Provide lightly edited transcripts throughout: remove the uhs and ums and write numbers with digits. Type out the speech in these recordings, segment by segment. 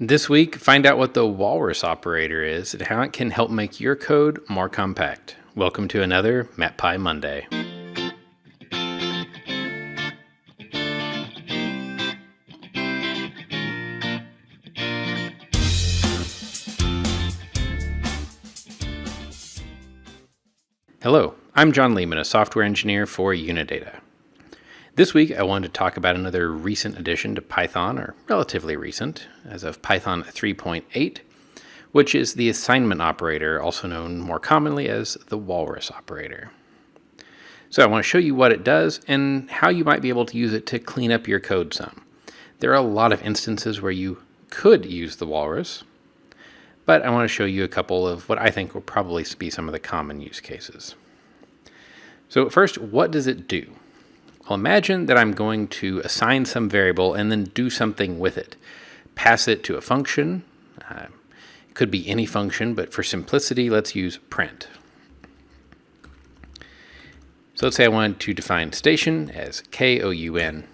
This week, find out what the Walrus Operator is and how it can help make your code more compact. Welcome to another MetPy Monday. Hello, I'm John Lehman, a software engineer for Unidata. This week, I wanted to talk about another recent addition to Python, or relatively recent, as of Python 3.8, which is the assignment operator, also known more commonly as the Walrus Operator. So I want to show you what it does and how you might be able to use it to clean up your code some. There are a lot of instances where you could use the Walrus, but I want to show you a couple of what I think will probably be some of the common use cases. So first, what does it do? Well, imagine that I'm going to assign some variable and then do something with it. Pass it to a function. It could be any function, but for simplicity, let's use print. So let's say I wanted to define station as KOUN,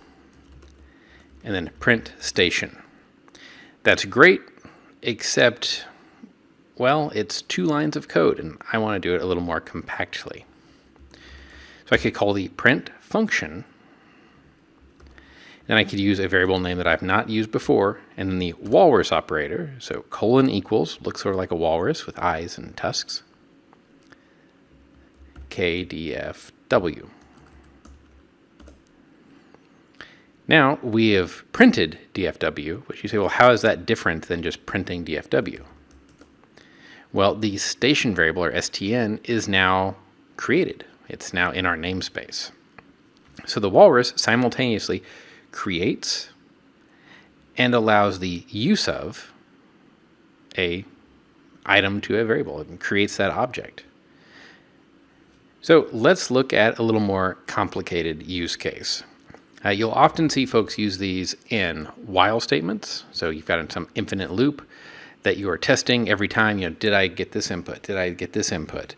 and then print station. That's great, except, well, it's 2 lines of code, and I want to do it a little more compactly. So I could call the print function, then I could use a variable name that I've not used before, and then the walrus operator, so colon equals, looks sort of like a walrus with eyes and tusks, KDFW. Now we have printed DFW, which you say, well, how is that different than just printing DFW? Well, the station variable, or STN, is now created. It's now in our namespace. So the walrus simultaneously creates and allows the use of a item to a variable. It creates that object. So let's look at a little more complicated use case. You'll often see folks use these in while statements. So you've got some infinite loop that you are testing every time, did I get this input? Did I get this input?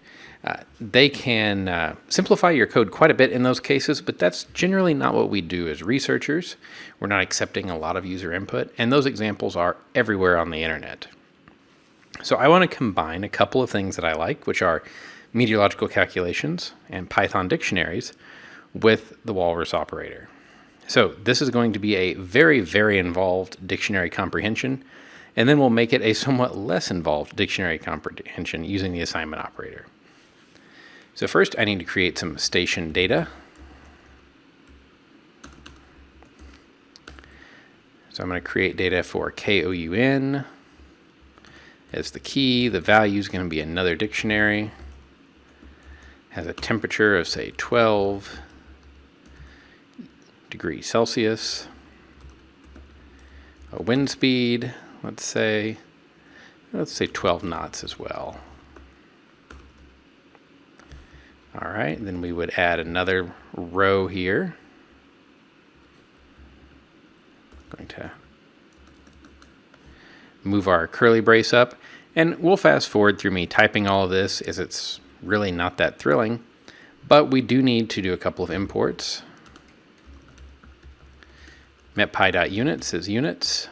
They can simplify your code quite a bit in those cases, but that's generally not what we do as researchers. We're not accepting a lot of user input, and those examples are everywhere on the internet. So I want to combine a couple of things that I like, which are meteorological calculations and Python dictionaries, with the Walrus Operator. So this is going to be a very, very involved dictionary comprehension, and then we'll make it a somewhat less involved dictionary comprehension using the assignment operator. So first, I need to create some station data. So I'm going to create data for KOUN as the key. The value is going to be another dictionary. Has a temperature of, say, 12 degrees Celsius. A wind speed, let's say 12 knots as well. All right, then we would add another row here. Going to move our curly brace up, and we'll fast forward through me typing all of this, as it's really not that thrilling, but we do need to do a couple of imports. MetPy.units as units,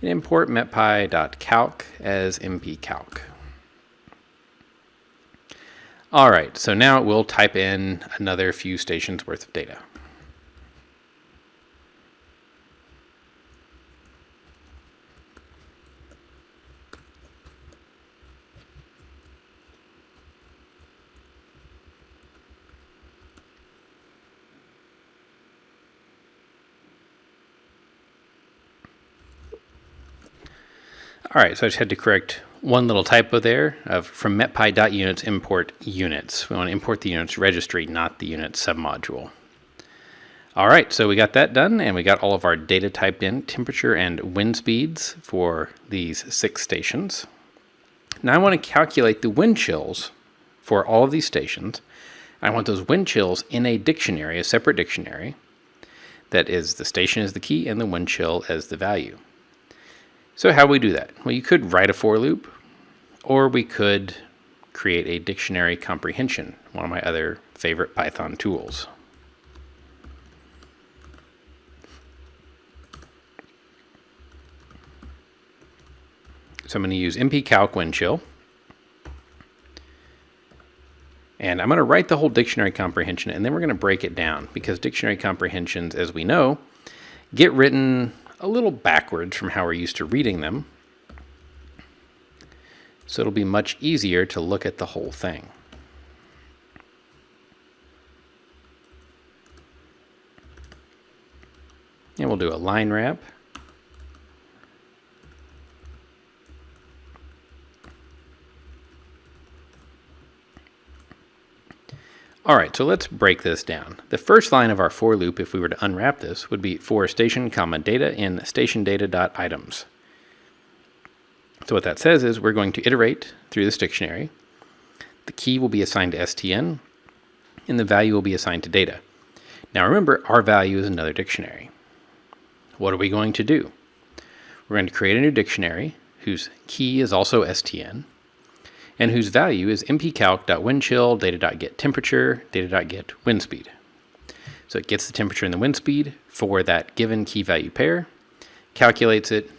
and import MetPy.calc as mpcalc. All right, so now we'll type in another few stations worth of data. All right, so I just had to correct one little typo there from metpy.units import units. We want to import the units registry, not the units submodule. All right, so we got that done, and we got all of our data typed in, temperature and wind speeds for these 6 stations. Now I want to calculate the wind chills for all of these stations. I want those wind chills in a dictionary, a separate dictionary, that is the station as the key and the wind chill as the value. So how do we do that? Well, you could write a for loop, or we could create a dictionary comprehension, one of my other favorite Python tools. So I'm going to use mpcalc windchill. And I'm going to write the whole dictionary comprehension, and then we're going to break it down, because dictionary comprehensions, as we know, get written a little backwards from how we're used to reading them. So it'll be much easier to look at the whole thing. And we'll do a line wrap. All right, so let's break this down. The first line of our for loop, if we were to unwrap this, would be for station, data in station data.items. So what that says is we're going to iterate through this dictionary. The key will be assigned to STN, and the value will be assigned to data. Now remember, our value is another dictionary. What are we going to do? We're going to create a new dictionary whose key is also STN, and whose value is mpcalc.windchill, data.getTemperature, data.getWindSpeed. So it gets the temperature and the wind speed for that given key value pair, calculates it,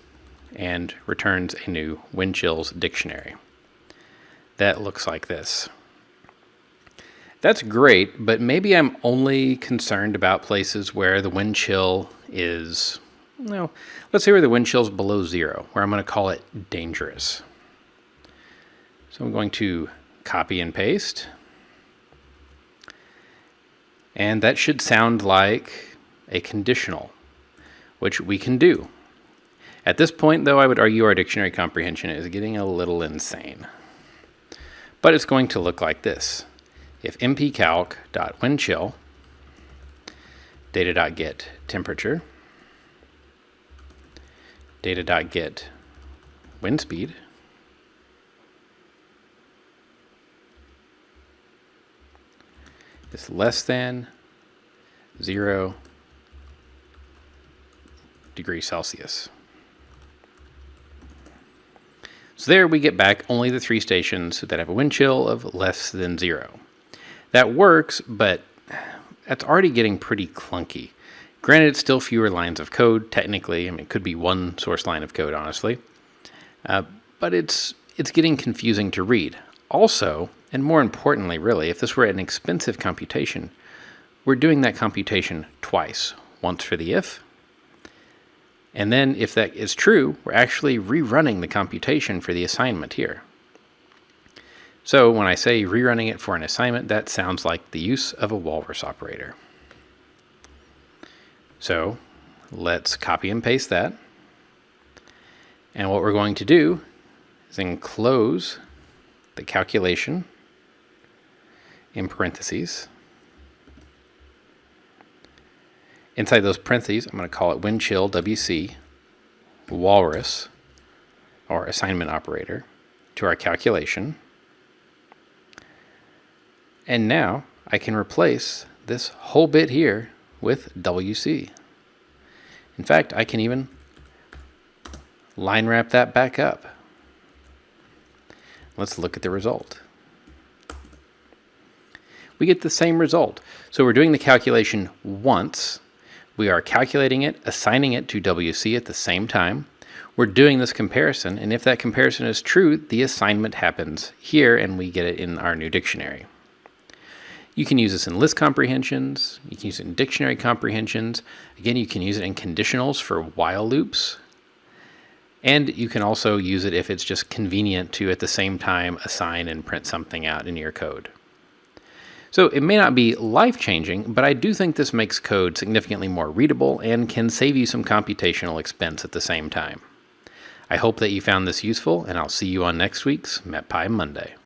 and returns a new wind chills dictionary. That looks like this. That's great, but maybe I'm only concerned about places where the wind chill is, let's say where the wind chill is below 0, where I'm going to call it dangerous. So I'm going to copy and paste. And that should sound like a conditional, which we can do. At this point, though, I would argue our dictionary comprehension is getting a little insane. But it's going to look like this. If mpcalc.windchill, data.getTemperature, data.getWindSpeed, is less than 0 degrees Celsius. So there we get back only the 3 stations that have a wind chill of less than 0. That works, but that's already getting pretty clunky. Granted, it's still fewer lines of code, technically. I mean, it could be one source line of code, honestly. But it's getting confusing to read. Also, and more importantly, really, if this were an expensive computation, we're doing that computation twice. Once for the if, and then if that is true, we're actually rerunning the computation for the assignment here. So when I say rerunning it for an assignment, that sounds like the use of a Walrus operator. So let's copy and paste that. And what we're going to do is enclose the calculation in parentheses. Inside those parentheses, I'm going to call it windchill WC Walrus, or assignment operator, to our calculation. And now I can replace this whole bit here with WC. In fact, I can even line wrap that back up. Let's look at the result. We get the same result. So we're doing the calculation once. We are calculating it, assigning it to WC at the same time. We're doing this comparison, and if that comparison is true, the assignment happens here and we get it in our new dictionary. You can use this in list comprehensions. You can use it in dictionary comprehensions. Again, you can use it in conditionals for while loops. And you can also use it if it's just convenient to, at the same time, assign and print something out in your code. So it may not be life-changing, but I do think this makes code significantly more readable and can save you some computational expense at the same time. I hope that you found this useful, and I'll see you on next week's MetPy Monday.